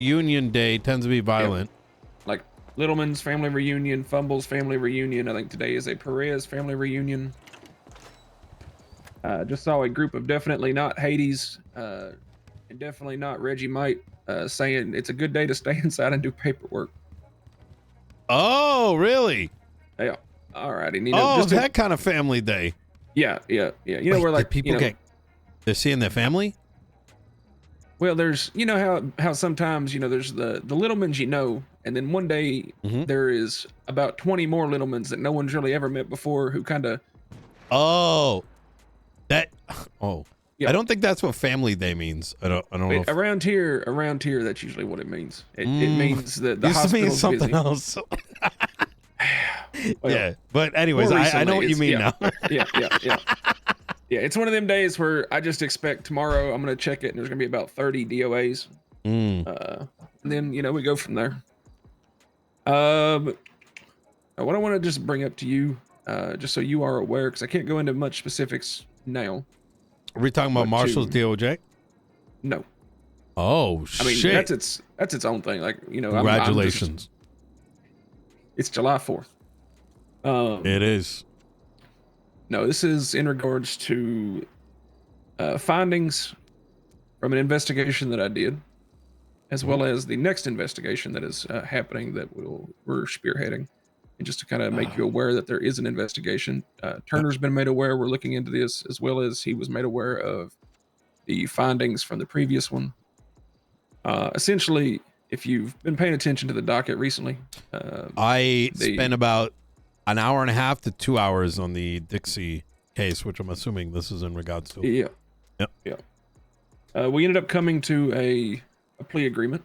Union Day tends to be violent. Yep. Like Littleman's family reunion, Fumble's family reunion. I think today is a Perez family reunion. Just saw a group of definitely not Hades and definitely not Reggie Might saying it's a good day to stay inside and do paperwork. Oh, really? Yeah. Alrighty, Nino. Oh, that kind of family day. Yeah. You know, where like people they're seeing their family. Well, there's how sometimes there's the Littlemans, and then one day there is about 20 more Littlemans that no one's really ever met before who kind of. Oh. Yeah. I don't think that's what family day means. I don't know. Around here, that's usually what it means. It means that the used to mean hospital's something busy. else. Well, yeah, but anyways, I know what you mean now. Yeah. Yeah, it's one of them days where I just expect tomorrow I'm going to check it and there's going to be about 30 DOAs. And then, we go from there. What I want to just bring up to you, just so you are aware, because I can't go into much specifics now. Are we talking about Marshall's DOJ? No. Oh, I mean, shit. that's its own thing. Like, Congratulations. It's July 4th. It is. No, this is in regards to findings from an investigation that I did, as well as the next investigation that is happening that we're spearheading. And just to kind of make you aware that there is an investigation. Turner's been made aware we're looking into this, as well as he was made aware of the findings from the previous one. Essentially, if you've been paying attention to the docket recently, I spent about an hour and a half to 2 hours on the Dixie case, which I'm assuming this is in regards to. Yeah. We ended up coming to a plea agreement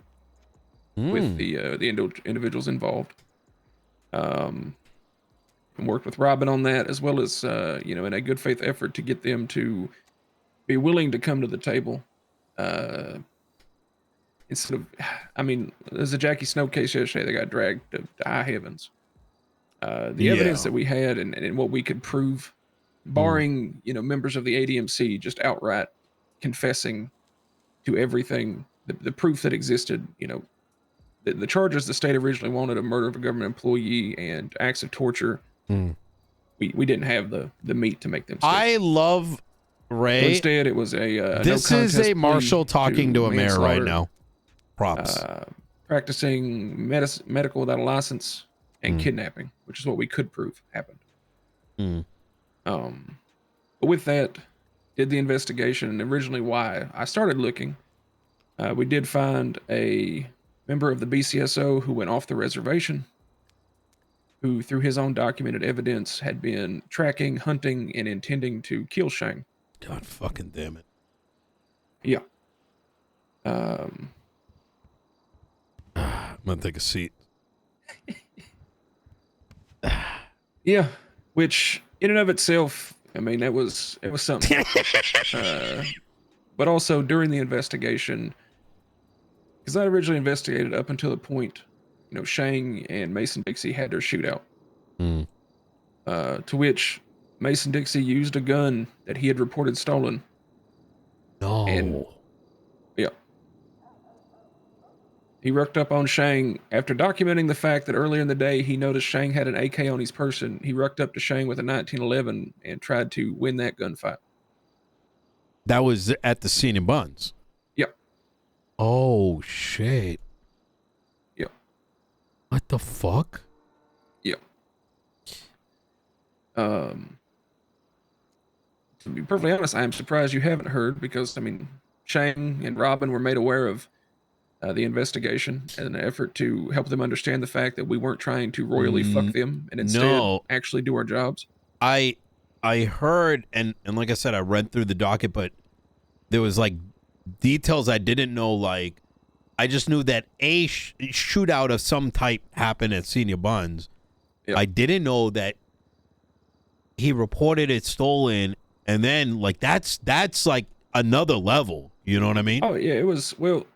with the individuals involved. And worked with Robin on that, as well as in a good faith effort to get them to be willing to come to the table. Instead of, there's a Jackie Snow case yesterday that got dragged to high heavens. The evidence that we had and what we could prove, barring members of the ADMC just outright confessing to everything, the proof that existed, the charges the state originally wanted, a murder of a government employee and acts of torture. We didn't have the meat to make them stick. I love Ray. So instead, it was a this no is a marshal talking to a mayor right now. Props. Practicing medical without a license and kidnapping, which is what we could prove happened. But with that, did the investigation, and originally why I started looking. We did find a member of the BCSO who went off the reservation, who through his own documented evidence had been tracking, hunting, and intending to kill Shang. God fucking damn it. Yeah. I'm gonna take a seat. Yeah, which in and of itself, it was something. But also during the investigation, because I originally investigated up until the point, Shang and Mason Dixie had their shootout. To which Mason Dixie used a gun that he had reported stolen. No. And, yeah. He rucked up on Shang after documenting the fact that earlier in the day he noticed Shang had an AK on his person. He rucked up to Shang with a 1911 and tried to win that gunfight. That was at the scene in Buns. Yep. Oh shit. Yep. What the fuck? Yep. To be perfectly honest, I am surprised you haven't heard because Shang and Robin were made aware of the investigation in an effort to help them understand the fact that we weren't trying to royally fuck them and instead actually do our jobs. I heard, and like I said, I read through the docket, but there was like details I didn't know. Like, I just knew that a shootout of some type happened at Senior Buns. Yep. I didn't know that he reported it stolen, and then like that's like another level. You know what I mean? Oh yeah, it was. Well,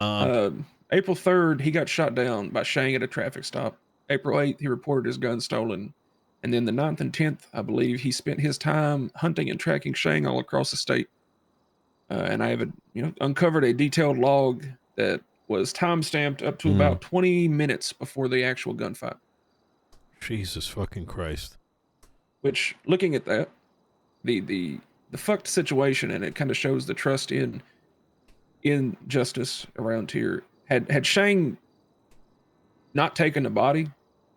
April 3rd, he got shot down by Shang at a traffic stop. April 8th, he reported his gun stolen. And then the 9th and 10th, I believe, he spent his time hunting and tracking Shang all across the state. And I have uncovered a detailed log that was time stamped up to about 20 minutes before the actual gunfight. Jesus fucking Christ. Which, looking at that, the fucked situation, and it kind of shows the trust in justice around here. Had Shang not taken the body,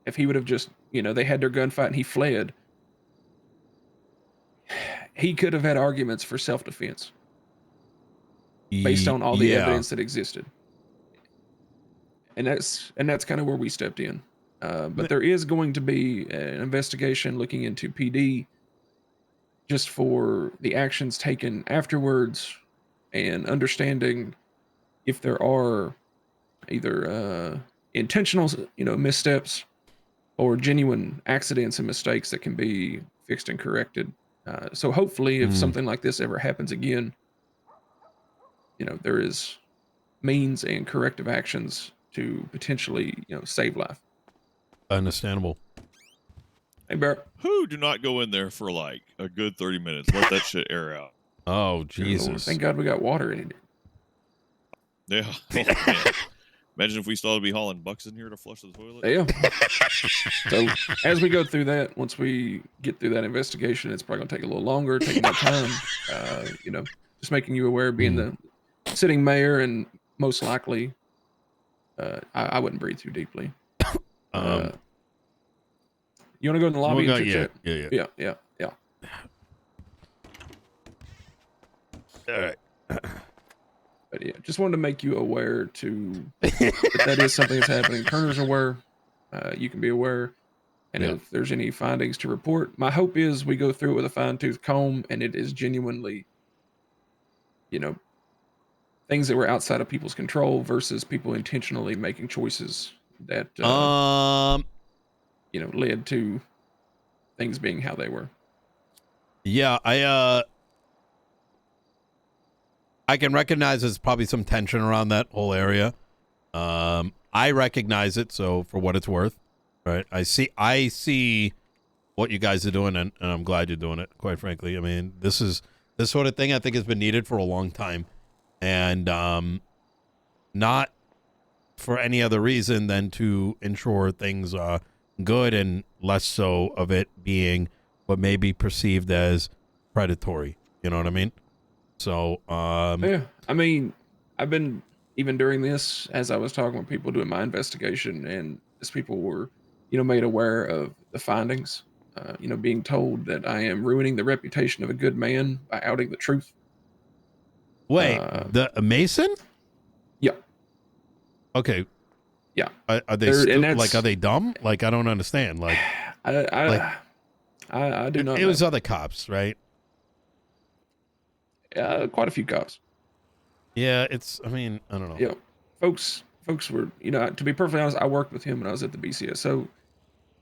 if he would have just, they had their gunfight and he fled, he could have had arguments for self-defense based on all the evidence that existed. And that's kind of where we stepped in. But there is going to be an investigation looking into PD just for the actions taken afterwards and understanding if there are either intentional, missteps or genuine accidents and mistakes that can be fixed and corrected. So hopefully if something like this ever happens again, there is means and corrective actions to potentially, save life. Understandable. Hey, Barrett. Who do not go in there for like a good 30 minutes? Let that shit air out. Oh, Jesus. Thank God we got water in it. Yeah. Oh, man. Imagine if we still had to be hauling buckets in here to flush the toilet. Yeah. So as we go through that, once we get through that investigation, it's probably going to take a little longer, take more time. Just making you aware, being the sitting mayor, and most likely, I wouldn't breathe too deeply. You want to go in the lobby and chit chat? Yeah. All right. But yeah, just wanted to make you aware that is something that's happening. Turner's aware. You can be aware. And if there's any findings to report, my hope is we go through it with a fine-tooth comb and it is genuinely, things that were outside of people's control versus people intentionally making choices that, led to things being how they were. Yeah, I can recognize there's probably some tension around that whole area. I recognize it, so for what it's worth, right? I see what you guys are doing, and I'm glad you're doing it, quite frankly. I mean, this sort of thing I think has been needed for a long time, and not for any other reason than to ensure things are good and less so of it being what may be perceived as predatory. You know what I mean? So, yeah, I mean, I've been, even during this, as I was talking with people doing my investigation, and as people were, made aware of the findings, being told that I am ruining the reputation of a good man by outing the truth. Wait, the Mason? Yeah. Okay. Yeah. Are they are they dumb? Like, I don't understand. Like, I do not. It was other cops, right? Quite a few cops. Yeah, I don't know. Yeah, folks were, to be perfectly honest, I worked with him when I was at the BCSO,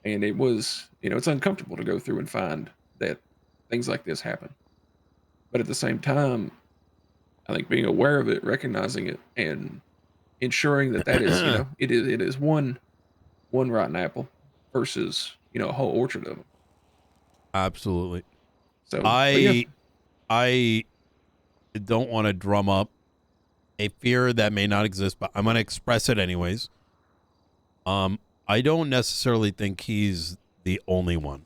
and it was, it's uncomfortable to go through and find that things like this happen. But at the same time, I think being aware of it, recognizing it, and ensuring that is, it is one rotten apple versus, a whole orchard of them. Absolutely. So I don't want to drum up a fear that may not exist, but I'm going to express it anyways. I don't necessarily think he's the only one.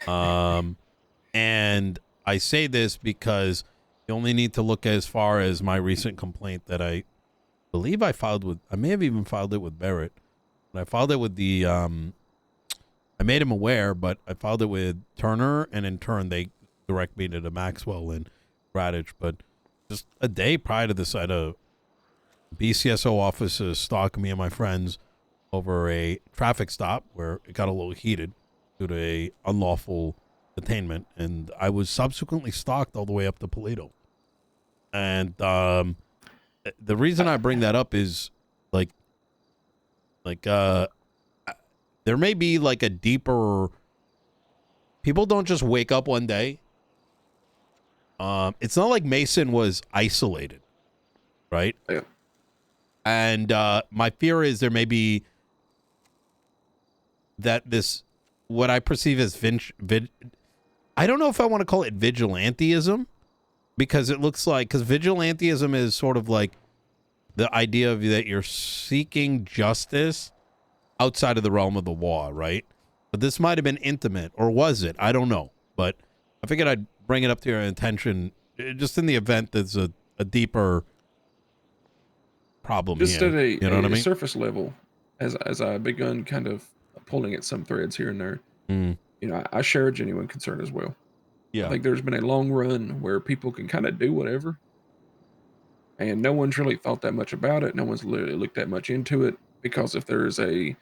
And I say this because you only need to look as far as my recent complaint that I believe I filed with, I may have even filed it with Barrett. And I filed it with the, I made him aware, but I filed it with Turner, and in turn they direct me to the Maxwell and Radich. But just a day prior to this, I had a BCSO officer stalk me and my friends over a traffic stop where it got a little heated due to a unlawful detainment, and I was subsequently stalked all the way up to Paleto. And the reason I bring that up is like there may be like a deeper, people don't just wake up one day. It's not like Mason was isolated, right? Yeah. And my fear is there may be that this, what I perceive as I don't know if I want to call it vigilanteism, because it looks like, because vigilanteism is sort of like the idea of that you're seeking justice outside of the realm of the law, right? But this might have been intimate, or was it? I don't know. But I figured I'd bring it up to your attention just in the event there's a deeper problem Just here. at a, You know what I mean? surface level, as I've begun kind of pulling at some threads here and there, Mm. you know, I share a genuine concern as well. Yeah. I think there's been a long run where people can kind of do whatever, and no one's really thought that much about it. No one's literally looked that much into it, because if there's a,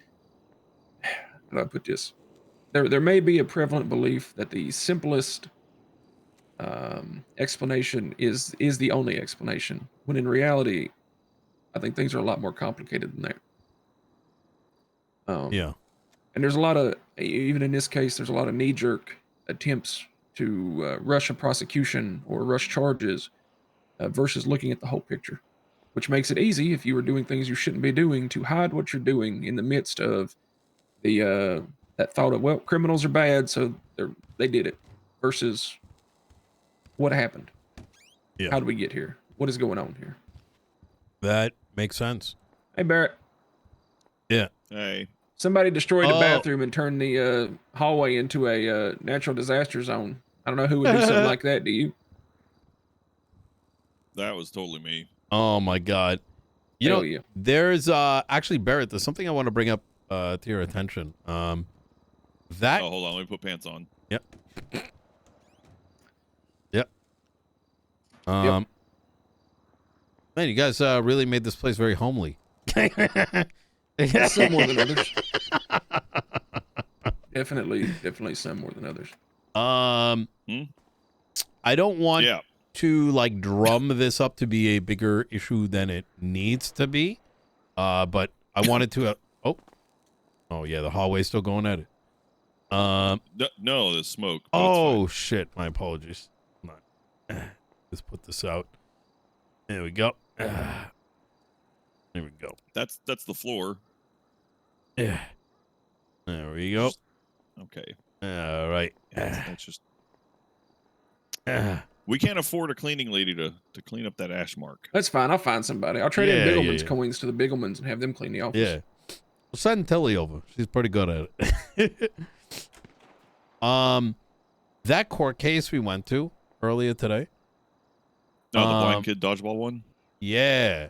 how do I put this? There may be a prevalent belief that the simplest explanation is the only explanation, when in reality, I think things are a lot more complicated than that. Yeah. And there's a lot of, even in this case, there's a lot of knee-jerk attempts to rush a prosecution or rush charges versus looking at the whole picture, which makes it easy, if you were doing things you shouldn't be doing, to hide what you're doing in the midst of the that thought of, well, criminals are bad, so they did it, versus what happened. Yeah. How did we get here? What is going on here? That makes sense. Hey, Barrett. Yeah. Hey. Somebody destroyed a Oh. bathroom and turned the hallway into a natural disaster zone. I don't know who would do something like that. Do you? That was totally me. Oh my God. You Hell know, yeah. there's actually, Barrett, there's something I want to bring up to your attention. That Oh, hold on. Let me put pants on. Yep. Man, you guys really made this place very homely. Some more than others. Definitely some more than others. I don't want Yeah. to like drum this up to be a bigger issue than it needs to be. But I wanted to. Oh yeah, the hallway's still going at it. No, the smoke. but it's Oh shit! My apologies. Hold on. Let's put this out. There we go. There we go. fine. That's the floor. Yeah. There we go. Okay. All right. That's just. We can't afford a cleaning lady to clean up that ash mark. That's fine. I'll find somebody. I'll trade in Yeah, Biggleman's yeah. coins to the Bigglemans and have them clean the office. Yeah. We'll send Tilly over. She's pretty good at it. That court case we went to earlier today. No, the blind kid dodgeball one. Yeah.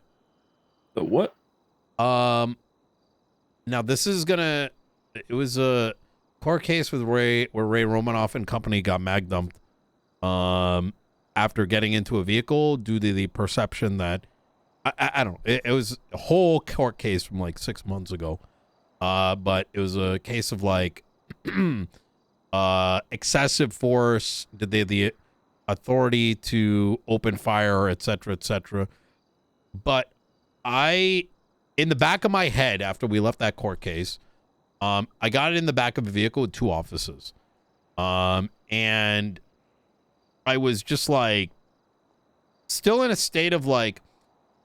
The what? Now this is gonna. It was a court case with Ray, where Ray Romanoff and company got mag dumped. After getting into a vehicle due to the perception that I don't know. It was a whole court case from like 6 months ago. But it was a case of like excessive force. Did they have the authority to open fire, et cetera, but in the back of my head, after we left that court case, I got it in the back of a vehicle with 2 officers. And I was just like, still in a state of like,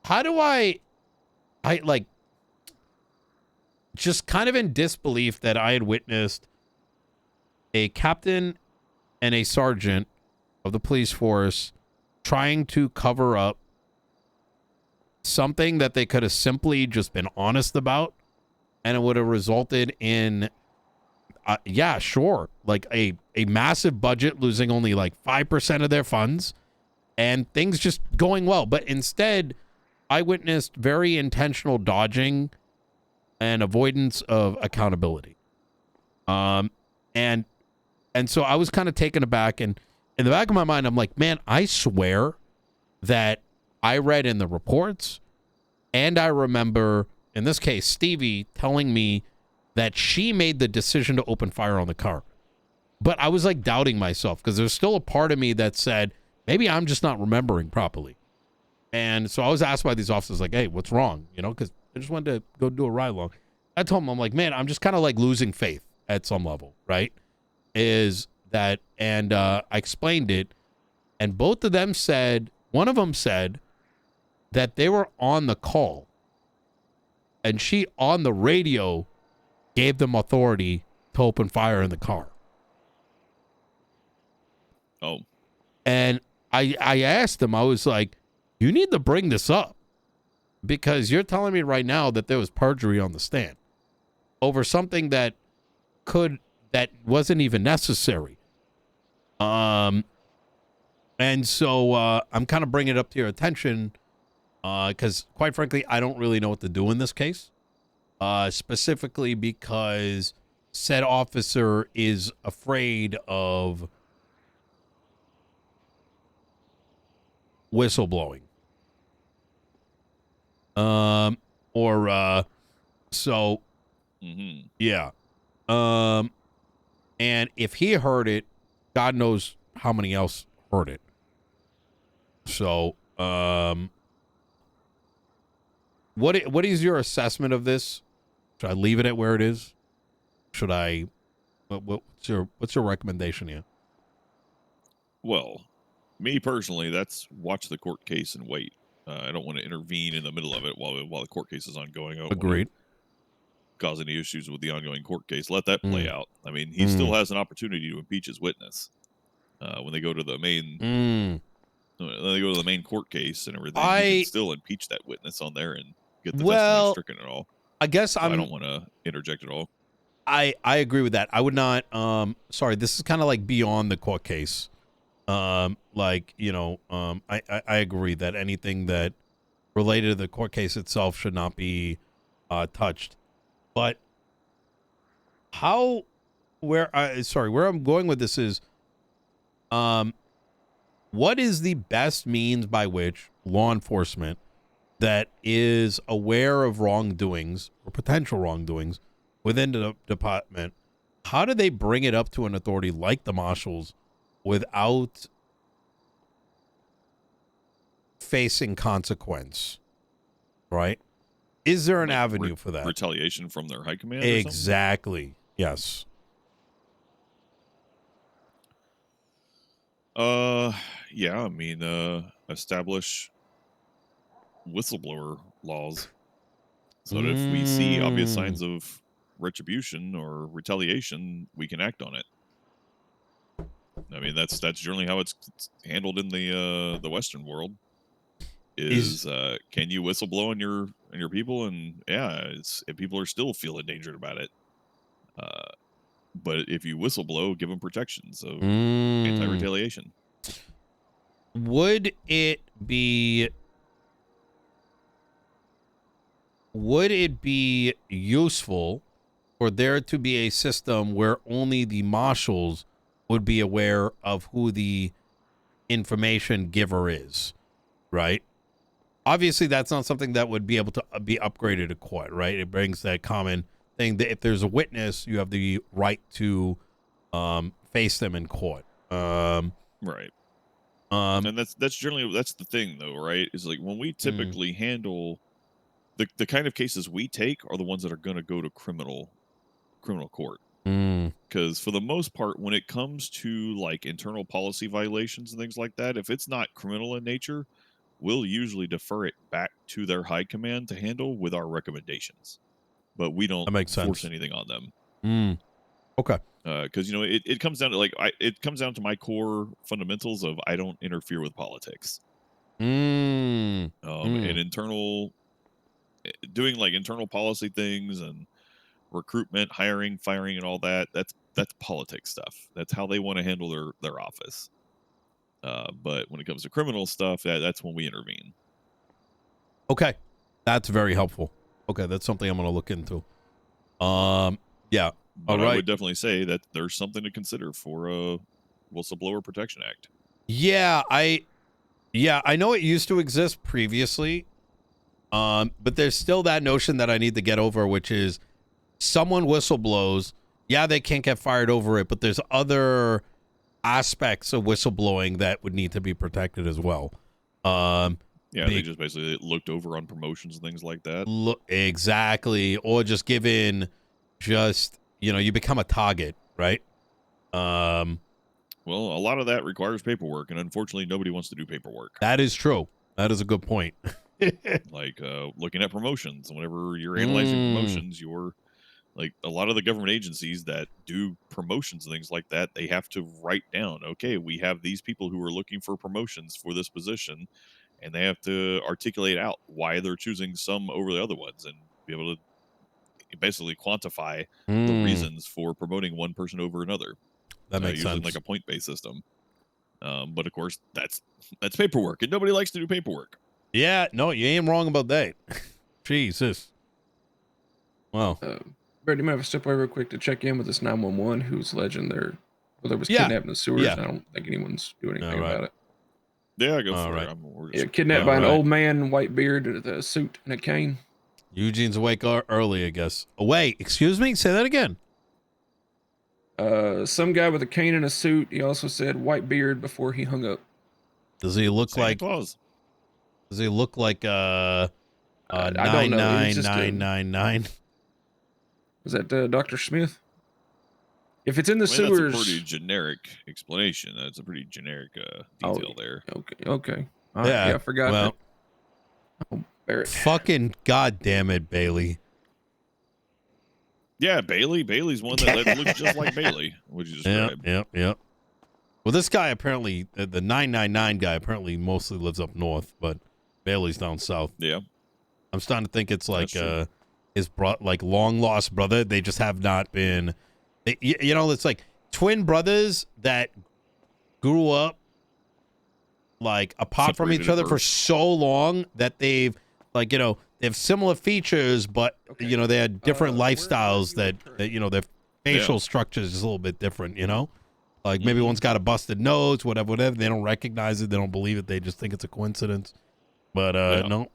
how do I like, just kind of in disbelief that I had witnessed a captain and a sergeant of the police force trying to cover up something that they could have simply just been honest about, and it would have resulted in yeah, sure, like a massive budget losing only like 5% of their funds and things just going well. But instead, I witnessed very intentional dodging and avoidance of accountability. And so I was kind of taken aback, and in the back of my mind, I'm like, man, I swear that I read in the reports, and I remember, in this case, Stevie telling me that she made the decision to open fire on the car. But I was like doubting myself, because there's still a part of me that said, maybe I'm just not remembering properly. And so I was asked by these officers, like, hey, what's wrong? You know, because I just wanted to go do a ride along. I told them, I'm like, man, I'm just kind of like losing faith at some level, right? Is that, and I explained it, and both of them said, one of them said that they were on the call, and she on the radio gave them authority to open fire in the car. Oh. And I asked them, I was like, you need to bring this up, because you're telling me right now that there was perjury on the stand over something that wasn't even necessary. And so I'm kind of bringing it up to your attention because, quite frankly, I don't really know what to do in this case, specifically because said officer is afraid of whistleblowing. So yeah. And if he heard it, God knows how many else heard it. So, what is your assessment of this? Should I leave it at where it is? Should I? What's your recommendation here? Well, me personally, that's watch the court case and wait. I don't want to intervene in the middle of it while the court case is ongoing. I don't Agreed. cause any issues with the ongoing court case. Let that play out. I mean, he still has an opportunity to impeach his witness when they go to the main. When they go to the main court case and everything, he can still impeach that witness on there and get the testimony stricken and all. I guess so I don't want to interject at all. I agree with that. I would not. Sorry, this is kind of like beyond the court case. I agree that anything that related to the court case itself should not be touched. But where I'm going with this is, what is the best means by which law enforcement that is aware of wrongdoings or potential wrongdoings within the department, how do they bring it up to an authority like the marshals without facing consequence? Right? Is there an avenue for that? Retaliation from their high command? Exactly. Yes. Yeah, I mean, establish whistleblower laws so that if we see obvious signs of retribution or retaliation, we can act on it. I mean, that's generally how it's handled in the Western world. Can you whistleblow on your people? And yeah, if people are still feel endangered about it. But if you whistleblow, give them protections of anti-retaliation. Would it be useful for there to be a system where only the marshals would be aware of who the information giver is, right? Obviously, that's not something that would be able to be upgraded to court, right? It brings that common thing that if there's a witness, you have the right to face them in court. Right. And that's the thing, though, right? Is like when we typically handle the kind of cases we take are the ones that are going to go to criminal court. Because for the most part, when it comes to like internal policy violations and things like that, if it's not criminal in nature, we'll usually defer it back to their high command to handle with our recommendations. But we don't force anything on them. Okay. Because it comes down to it comes down to my core fundamentals of I don't interfere with politics. And internal doing like internal policy things and recruitment, hiring, firing, and all that. That's politics stuff. That's how they want to handle their office. But when it comes to criminal stuff, that's when we intervene. Okay, that's very helpful. Okay, that's something I'm going to look into. Yeah. But I would definitely say that there's something to consider for a Whistleblower Protection Act. Yeah, I know it used to exist previously, but there's still that notion that I need to get over, which is someone whistleblows. Yeah, they can't get fired over it, but there's other aspects of whistleblowing that would need to be protected as well. They just basically looked over on promotions and things like that. Exactly, or just you become a target, right? Well, a lot of that requires paperwork, and unfortunately, nobody wants to do paperwork. That is true. That is a good point. Like looking at promotions, whenever you're analyzing promotions, you're like a lot of the government agencies that do promotions and things like that, they have to write down, okay, we have these people who are looking for promotions for this position, and they have to articulate out why they're choosing some over the other ones, and be able to basically quantify the reasons for promoting one person over another. That makes usually sense. like a point-based system. But of course, that's paperwork, and nobody likes to do paperwork. Yeah, no, you ain't wrong about that. Jesus. Wow. Brett, you might have to step away real quick to check in with this 911 who's alleging there was kidnapped in the sewers. Yeah. I don't think anyone's doing anything about it. Yeah, go for right. it. Kidnapped by an old man, white beard, with a suit and a cane. Eugene's awake early, I guess. Wait, excuse me? Say that again. Some guy with a cane and a suit. He also said white beard before he hung up. Does he look Santa like Claus? Does he look like I don't know. 99999? Was that Dr. Smith? If it's in the That's sewers, a pretty generic explanation. That's a pretty generic detail there. Okay. Yeah, I forgot. Well, that. Barrett. Fucking goddamn it, Bailey. Yeah, Bailey. Bailey's one that looks just like Bailey. Would you describe? Yep. Well, this guy apparently, the 999 guy apparently mostly lives up north, but Bailey's down south. Yeah. I'm starting to think it's like his long lost brother. They just have not been. It's like twin brothers that grew up like apart from each other for so long that they've they have similar features, but they had different lifestyles that their facial structure is just a little bit different. Like maybe one's got a busted nose, whatever. They don't recognize it. They don't believe it. They just think it's a coincidence. But no.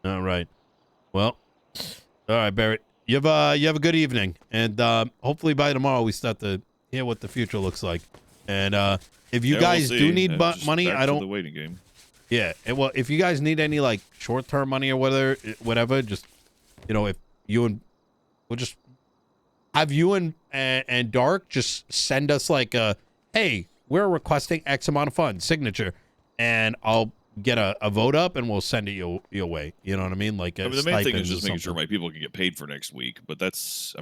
All right. Well, all right, Barrett. You have a good evening, and hopefully by tomorrow we start to hear what the future looks like. And if you guys do need money, I don't. The waiting game. Yeah, and well, if you guys need any like short-term money or whatever, just if you and we'll just have you and Dark just send us like hey, we're requesting X amount of funds, signature, and I'll get a vote up and we'll send it your way. You know what I mean? Like the main thing is just making sure my people can get paid for next week. But that's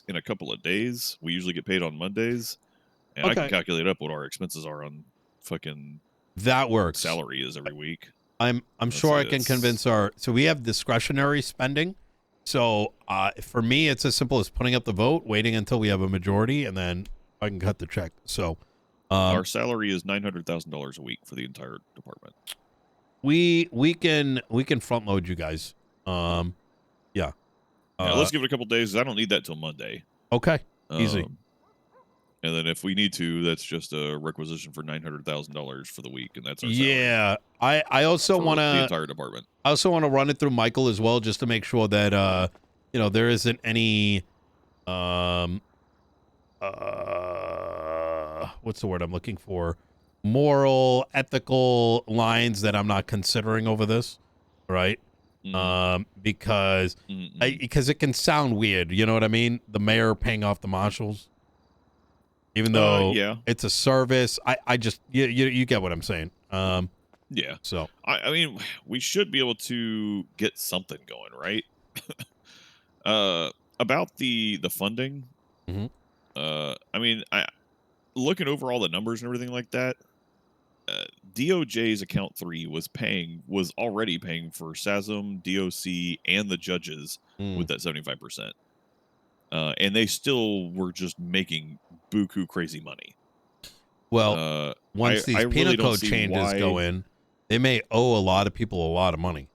in a couple of days. We usually get paid on Mondays, and I can calculate up what our expenses are on fucking. That works. Salary is every week. I'm sure I can convince so we have discretionary spending. So for me, it's as simple as putting up the vote, waiting until we have a majority, and then I can cut the check. So our salary is $900,000 a week for the entire department. We can front load you guys. Yeah. Let's give it a couple days. I don't need that till Monday. Okay. Easy. And then if we need to, that's just a requisition for $900,000 for the week, and that's our salary. I also want to the entire department. I also want to run it through Michael as well, just to make sure that there isn't any what's the word I'm looking for? Moral, ethical lines that I'm not considering over this, right? Because it can sound weird. You know what I mean? The mayor paying off the marshals. Even though it's a service, I just you get what I'm saying. Yeah. So I mean, we should be able to get something going, right? About the funding. Mm-hmm. I mean, looking over all the numbers and everything like that. DOJ's account 3 was already paying for SASM, DOC, and the judges with that 75%. And they still were just making buku crazy money. Well, once these penal code changes go in, they may owe a lot of people a lot of money.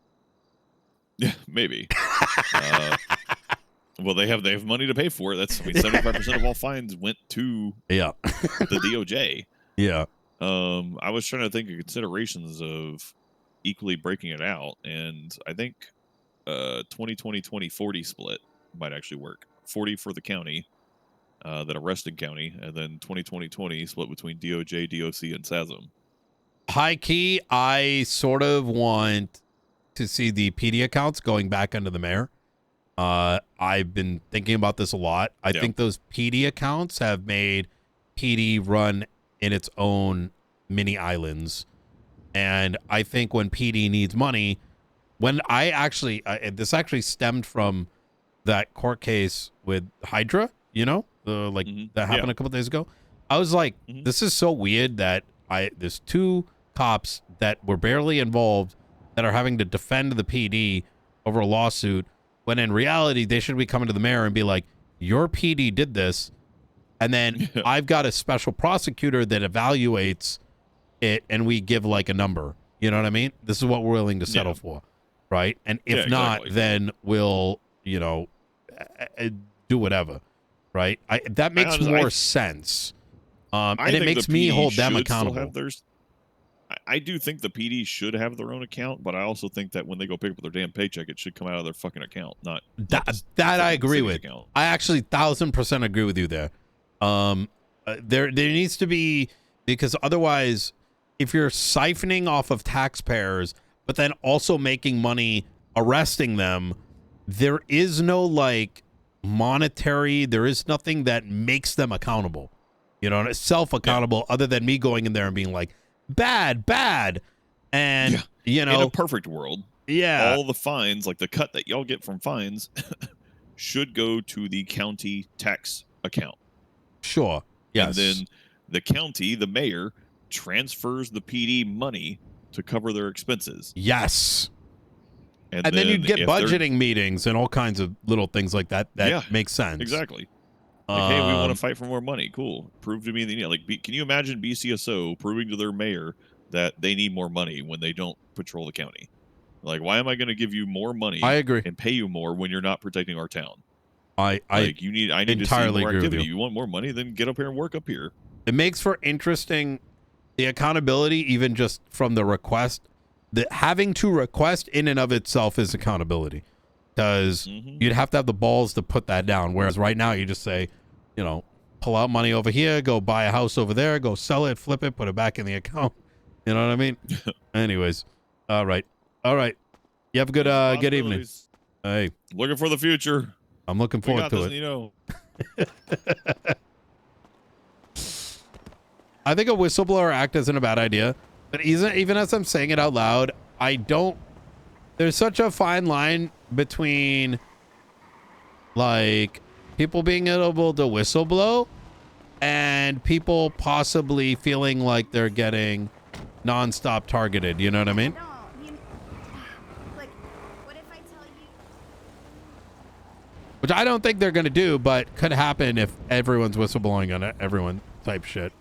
Yeah, maybe. Well, they have money to pay for it. 75% of all fines went to the DOJ. Yeah. I was trying to think of considerations of equally breaking it out, and I think 20-20-20-40 split might actually work. 40 for the county that arrested county, and then 20-20-20 split between DOJ, DOC, and SASM. High key, I sort of want to see the PD accounts going back under the mayor. I've been thinking about this a lot. I think those PD accounts have made PD run in its own mini islands. And I think when PD needs money, when I actually, this actually stemmed from that court case with Hydra, that happened a couple days ago. I was like, this is so weird that there's two cops that were barely involved that are having to defend the PD over a lawsuit, when in reality, they should be coming to the mayor and be like, your PD did this, and then I've got a special prosecutor that evaluates it, and we give like a number. You know what I mean? This is what we're willing to settle for, right? And if not, then we'll, you know, do whatever, right? That makes more sense. And it makes me hold them accountable. I do think the PD should have their own account, but I also think that when they go pick up their damn paycheck, it should come out of their fucking account, not that I agree with. Account. I actually 1,000% agree with you there. There needs to be, because otherwise, if you're siphoning off of taxpayers, but then also making money arresting them, there is no like monetary. There is nothing that makes them accountable. You know, self-accountable, other than me going in there and being like, bad, and you know, in a perfect world, all the fines, like the cut that y'all get from fines, should go to the county tax account. Sure. Yes. And then the county, the mayor, transfers the PD money to cover their expenses. Yes. And then you'd get budgeting meetings and all kinds of little things like that. That makes sense. Exactly. Like, hey, we want to fight for more money. Cool. Prove to me that, you know, like, can you imagine BCSO proving to their mayor that they need more money when they don't patrol the county? Like, why am I going to give you more money? I agree. And pay you more when you're not protecting our town? I need entirely to see more agree activity. with you. You want more money? Then get up here and work up here. It makes for interesting, the accountability, even just from the request. The having to request in and of itself is accountability, because you'd have to have the balls to put that down. Whereas right now, you just say, you know, pull out money over here, go buy a house over there, go sell it, flip it, put it back in the account. You know what I mean? Anyways, all right. You have a good evening. Hey, looking for the future. I'm looking forward to it. Nino. I think a whistleblower act isn't a bad idea, but even as I'm saying it out loud, there's such a fine line between like people being able to whistleblow and people possibly feeling like they're getting nonstop targeted. You know what I mean? Like, what if I tell you? Which I don't think they're going to do, but could happen if everyone's whistleblowing on everyone type shit.